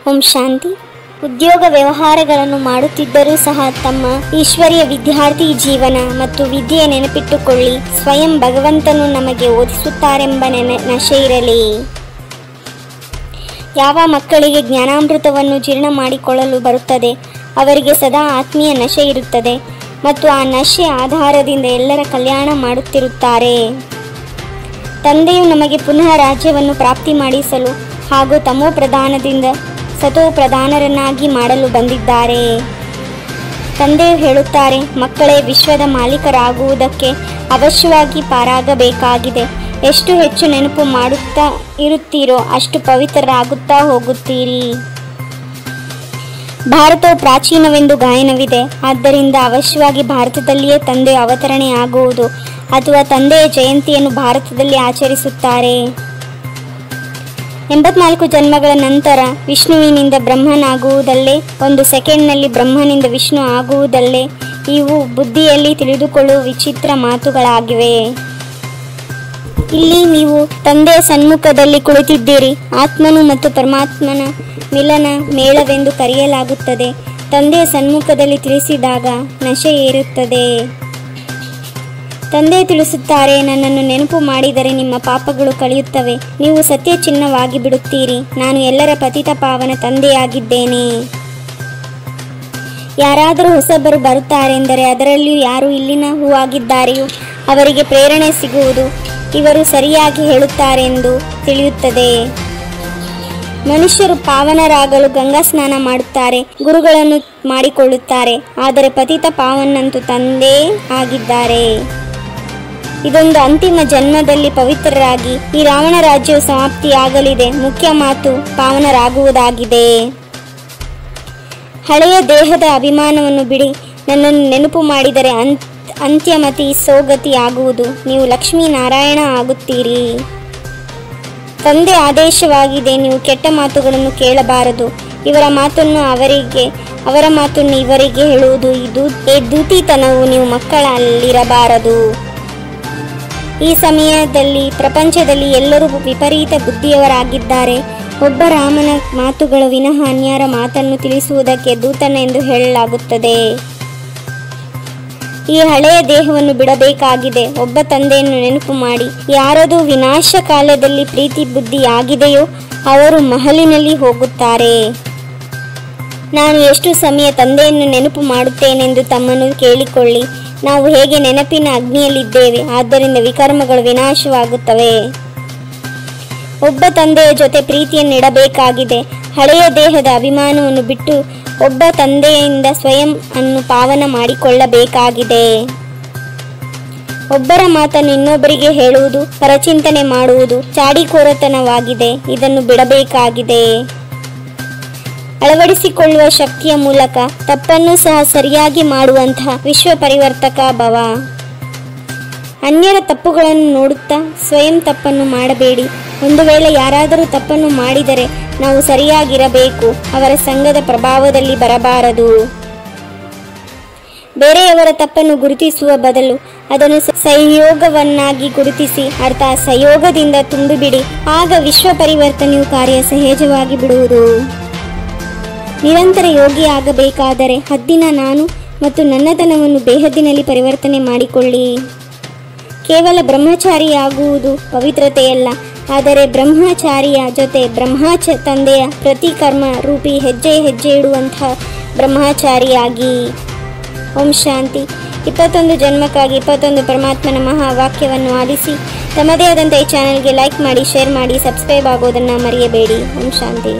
ಓಂ ಶಾಂತಿ. ಉದ್ಯೋಗ ವ್ಯವಹಾರಗಳನ್ನು ಮಾಡುತ್ತಿದ್ದರೂ ಸಹ ತಮ್ಮ ಈಶ್ವರೀಯ ವಿದ್ಯಾರ್ಥಿ ಜೀವನ ಮತ್ತು ವಿದ್ಯೆಯ ನೆನಪಿಟ್ಟುಕೊಳ್ಳಿ. ಸ್ವಯಂ ಭಗವಂತನು ನಮಗೆ ಓದಿಸುತ್ತಾರೆಂಬ ನಶೆ ಇರಲಿ. ಯಾವ ಮಕ್ಕಳಿಗೆ ಜ್ಞಾನಾಮೃತವನ್ನು ಜೀರ್ಣ ಮಾಡಿಕೊಳ್ಳಲು ಬರುತ್ತದೆ ಅವರಿಗೆ ಸದಾ ಆತ್ಮೀಯ ನಶೆ ಇರುತ್ತದೆ ಮತ್ತು ಆ ನಶೆ ಆಧಾರದಿಂದ ಎಲ್ಲರ ಕಲ್ಯಾಣ ಮಾಡುತ್ತಿರುತ್ತಾರೆ. ತಂದೆಯು ನಮಗೆ ಪುನಃ ರಾಜ್ಯವನ್ನು ಪ್ರಾಪ್ತಿ ಮಾಡಿಸಲು ಹಾಗೂ ತಮೋ ಪ್ರಧಾನದಿಂದ ಸತೋ ಪ್ರಧಾನರನ್ನಾಗಿ ಮಾಡಲು ಬಂದಿದ್ದಾರೆ. ತಂದೆಯು ಹೇಳುತ್ತಾರೆ, ಮಕ್ಕಳೇ, ವಿಶ್ವದ ಮಾಲೀಕರಾಗುವುದಕ್ಕೆ ಅವಶ್ಯವಾಗಿ ಪಾರಾಗಬೇಕಾಗಿದೆ. ಎಷ್ಟು ಹೆಚ್ಚು ನೆನಪು ಮಾಡುತ್ತಾ ಇರುತ್ತೀರೋ ಅಷ್ಟು ಪವಿತ್ರರಾಗುತ್ತಾ ಹೋಗುತ್ತೀರಿ. ಭಾರತವು ಪ್ರಾಚೀನವೆಂದು ಗಾಯನವಿದೆ. ಆದ್ದರಿಂದ ಅವಶ್ಯವಾಗಿ ಭಾರತದಲ್ಲಿಯೇ ತಂದೆಯ ಅವತರಣೆ ಆಗುವುದು ಅಥವಾ ತಂದೆಯ ಜಯಂತಿಯನ್ನು ಭಾರತದಲ್ಲಿ ಆಚರಿಸುತ್ತಾರೆ. 84 ಜನ್ಮಗಳ ನಂತರ ವಿಷ್ಣುವಿನಿಂದ ಬ್ರಹ್ಮನಾಗುವುದಲ್ಲೇ, 1 ಸೆಕೆಂಡ್ನಲ್ಲಿ ಬ್ರಹ್ಮನಿಂದ ವಿಷ್ಣು ಆಗುವುದಲ್ಲೇ ಇವು ಬುದ್ಧಿಯಲ್ಲಿ ತಿಳಿದುಕೊಳ್ಳುವ ವಿಚಿತ್ರ ಮಾತುಗಳಾಗಿವೆ. ಇಲ್ಲಿ ನೀವು ತಂದೆಯ ಸನ್ಮುಖದಲ್ಲಿ ಕುಳಿತಿದ್ದೀರಿ. ಆತ್ಮನು ಮತ್ತು ಪರಮಾತ್ಮನ ಮಿಲನ ಮೇಳವೆಂದು ಕರೆಯಲಾಗುತ್ತದೆ. ತಂದೆಯ ಸನ್ಮುಖದಲ್ಲಿ ತಿಳಿಸಿದಾಗ ನಶೆ ಏರುತ್ತದೆ. ತಂದೆ ತಿಳಿಸುತ್ತಾರೆ, ನನ್ನನ್ನು ನೆನಪು ಮಾಡಿದರೆ ನಿಮ್ಮ ಪಾಪಗಳು ಕಳೆಯುತ್ತವೆ. ನೀವು ಸತ್ಯ ಚಿನ್ನವಾಗಿ ಬಿಡುತ್ತೀರಿ. ನಾನು ಎಲ್ಲರ ಪತಿತ ಪಾವನ ತಂದೆಯಾಗಿದ್ದೇನೆ. ಯಾರಾದರೂ ಹೊಸಬರು ಬರುತ್ತಾರೆಂದರೆ ಅದರಲ್ಲಿಯೂ ಯಾರು ಇಲ್ಲಿನ ಹೂವಾಗಿದ್ದಾರೆಯೋ ಅವರಿಗೆ ಪ್ರೇರಣೆ ಸಿಗುವುದು. ಇವರು ಸರಿಯಾಗಿ ಹೇಳುತ್ತಾರೆಂದು ತಿಳಿಯುತ್ತದೆ. ಮನುಷ್ಯರು ಪಾವನರಾಗಲು ಗಂಗಾ ಸ್ನಾನ ಮಾಡುತ್ತಾರೆ, ಗುರುಗಳನ್ನು ಮಾಡಿಕೊಳ್ಳುತ್ತಾರೆ. ಆದರೆ ಪತಿತ ಪಾವನಂತೂ ತಂದೆ ಆಗಿದ್ದಾರೆ. ಇದೊಂದು ಅಂತಿಮ ಜನ್ಮದಲ್ಲಿ ಪವಿತ್ರರಾಗಿ ಈ ರಾವಣ ರಾಜ್ಯವು ಸಮಾಪ್ತಿಯಾಗಲಿದೆ. ಮುಖ್ಯ ಮಾತು ಪಾವನರಾಗುವುದಾಗಿದೆ. ಹಳೆಯ ದೇಹದ ಅಭಿಮಾನವನ್ನು ಬಿಡಿ. ನನ್ನನ್ನು ನೆನಪು ಮಾಡಿದರೆ ಅಂತ್ಯಮತಿ ಸೋಗತಿ ಆಗುವುದು. ನೀವು ಲಕ್ಷ್ಮೀನಾರಾಯಣ ಆಗುತ್ತೀರಿ. ತಂದೆ ಆದೇಶವಾಗಿದೆ, ನೀವು ಕೆಟ್ಟ ಮಾತುಗಳನ್ನು ಕೇಳಬಾರದು. ಇವರ ಮಾತನ್ನು ಅವರ ಮಾತನ್ನು ಇವರಿಗೆ ಹೇಳುವುದು ಈ ದೂತಿತನವು ನೀವು ಮಕ್ಕಳಲ್ಲಿರಬಾರದು. ಈ ಸಮಯದಲ್ಲಿ ಪ್ರಪಂಚದಲ್ಲಿ ಎಲ್ಲರೂ ವಿಪರೀತ ಬುದ್ಧಿಯವರಾಗಿದ್ದಾರೆ. ಒಬ್ಬ ರಾಮನ ಮಾತುಗಳು ವಿನಃ ಅನ್ಯರ ಮಾತನ್ನು ತಿಳಿಸುವುದಕ್ಕೆ ದೂತನ ಎಂದು ಹೇಳಲಾಗುತ್ತದೆ. ಈ ಹಳೆಯ ದೇಹವನ್ನು ಬಿಡಬೇಕಾಗಿದೆ. ಒಬ್ಬ ತಂದೆಯನ್ನು ನೆನಪು ಮಾಡಿ. ಯಾರದು ವಿನಾಶ ಕಾಲದಲ್ಲಿ ಪ್ರೀತಿ ಬುದ್ಧಿ ಆಗಿದೆಯೋ ಅವರು ಮಹಲಿನಲ್ಲಿ ಹೋಗುತ್ತಾರೆ. ನಾನು ಎಷ್ಟು ಸಮಯ ತಂದೆಯನ್ನು ನೆನಪು ಮಾಡುತ್ತೇನೆಂದು ತಮ್ಮನ್ನು ಕೇಳಿಕೊಳ್ಳಿ. ನಾವು ಹೇಗೆ ನೆನಪಿನ ಅಗ್ನಿಯಲ್ಲಿದ್ದೇವೆ, ಆದ್ದರಿಂದ ವಿಕರ್ಮಗಳು ವಿನಾಶವಾಗುತ್ತವೆ. ಒಬ್ಬ ತಂದೆಯ ಜೊತೆ ಪ್ರೀತಿಯನ್ನಿಡಬೇಕಾಗಿದೆ. ಹಳೆಯ ದೇಹದ ಅಭಿಮಾನವನ್ನು ಬಿಟ್ಟು ಒಬ್ಬ ತಂದೆಯಿಂದ ಸ್ವಯಂ ಅನ್ನು ಪಾವನ ಮಾಡಿಕೊಳ್ಳಬೇಕಾಗಿದೆ. ಒಬ್ಬರ ಮಾತನ್ನು ಇನ್ನೊಬ್ಬರಿಗೆ ಹೇಳುವುದು, ಪರಚಿಂತನೆ ಮಾಡುವುದು ಚಾಡಿಕೋರತನವಾಗಿದೆ. ಇದನ್ನು ಬಿಡಬೇಕಾಗಿದೆ. ಅಳವಡಿಸಿಕೊಳ್ಳುವ ಶಕ್ತಿಯ ಮೂಲಕ ತಪ್ಪನ್ನು ಸಹ ಸರಿಯಾಗಿ ಮಾಡುವಂತಹ ವಿಶ್ವ ಪರಿವರ್ತಕ ಭವ. ಅನ್ಯರ ತಪ್ಪುಗಳನ್ನು ನೋಡುತ್ತಾ ಸ್ವಯಂ ತಪ್ಪನ್ನು ಮಾಡಬೇಡಿ. ಒಂದು ವೇಳೆ ಯಾರಾದರೂ ತಪ್ಪನ್ನು ಮಾಡಿದರೆ ನಾವು ಸರಿಯಾಗಿರಬೇಕು. ಅವರ ಸಂಘದ ಪ್ರಭಾವದಲ್ಲಿ ಬರಬಾರದು. ಬೇರೆಯವರ ತಪ್ಪನ್ನು ಗುರುತಿಸುವ ಬದಲು ಅದನ್ನು ಸಹಯೋಗವನ್ನಾಗಿ ಗುರುತಿಸಿ ಅರ್ಥಾತ್ ಸಹಯೋಗದಿಂದ ತುಂಬಿಬಿಡಿ. ಆಗ ವಿಶ್ವ ಪರಿವರ್ತನೆಯು ಕಾರ್ಯ ಸಹಜವಾಗಿ ಬಿಡುವುದು. ನಿರಂತರ ಯೋಗಿ ಆಗಬೇಕಾದರೆ ಹದ್ದಿನ ನಾನು ಮತ್ತು ನನ್ನತನವನ್ನು ಬೇಹದ್ದಿನಲ್ಲಿ ಪರಿವರ್ತನೆ ಮಾಡಿಕೊಳ್ಳಿ. ಕೇವಲ ಬ್ರಹ್ಮಚಾರಿಯಾಗುವುದು ಪವಿತ್ರತೆಯಲ್ಲ, ಆದರೆ ಬ್ರಹ್ಮಚಾರಿಯ ಜೊತೆ ತಂದೆಯ ಪ್ರತಿ ಕರ್ಮ ರೂಪಿ ಹೆಜ್ಜೆ ಇಡುವಂತಹ ಬ್ರಹ್ಮಚಾರಿಯಾಗಿ. ಓಂ ಶಾಂತಿ. 21 ಜನ್ಮಕ್ಕಾಗಿ 21 ಪರಮಾತ್ಮನ ಮಹಾವಾಕ್ಯವನ್ನು ಆಲಿಸಿ ತಮ್ಮದೇ ಆದಂಥ ಈ ಚಾನೆಲ್ಗೆ ಲೈಕ್ ಮಾಡಿ, ಶೇರ್ ಮಾಡಿ, ಸಬ್ಸ್ಕ್ರೈಬ್ ಆಗೋದನ್ನು ಮರೆಯಬೇಡಿ. ಓಂ ಶಾಂತಿ.